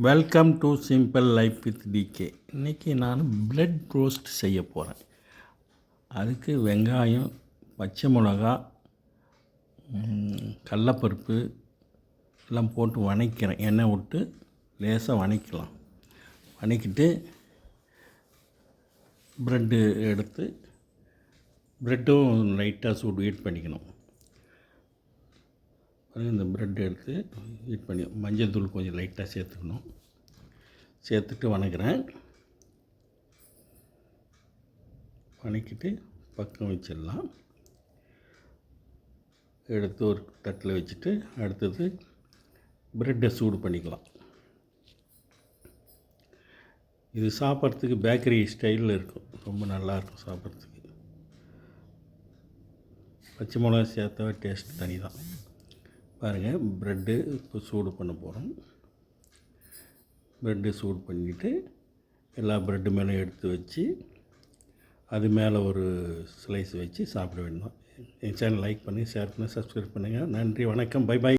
Welcome to simple life with DK. இன்றைக்கி நான் bread roast செய்ய போகிறேன். அதுக்கு வெங்காயம், பச்சை மிளகா, கடலப்பருப்பு எல்லாம் போட்டு வதக்கிறேன். எண்ணெய் விட்டு லேசாக வதக்கலாம். வதக்கிட்டு ப்ரெட்டு எடுத்து ப்ரெட்டும் லைட்டாக சூடு ஹீட் பண்ணிக்கணும். இந்த ப்ரெட் எடுத்து ஹீட் பண்ணி மஞ்சள் தூள் கொஞ்சம் லைட்டாக சேர்த்துக்கணும். சேர்த்துட்டு வதக்குறேன். வதக்கிட்டு பக்கம் வச்சிடலாம். எடுத்து ஒரு தட்டில் வச்சுட்டு அடுத்தது ப்ரெட்டை சூடு பண்ணிக்கலாம். இது சாப்பிட்றதுக்கு பேக்கரி ஸ்டைலில் இருக்கும். ரொம்ப நல்லாயிருக்கும் சாப்பிட்றதுக்கு. பச்சை மிளகா சேர்த்தா டேஸ்ட் தனி தான். பாருங்கள், ப்ரெட்டு இப்போ சூடு பண்ண போகிறோம். ப்ரெட்டு சூடு பண்ணிவிட்டு எல்லா ப்ரெட்டு மேலே எடுத்து வச்சு அது மேலே ஒரு ஸ்லைஸ் வச்சு சாப்பிட வேண்டும். என் சேனல் லைக் பண்ணி ஷேர் பண்ணி சப்ஸ்கிரைப் பண்ணுங்கள். நன்றி, வணக்கம், பை பாய்.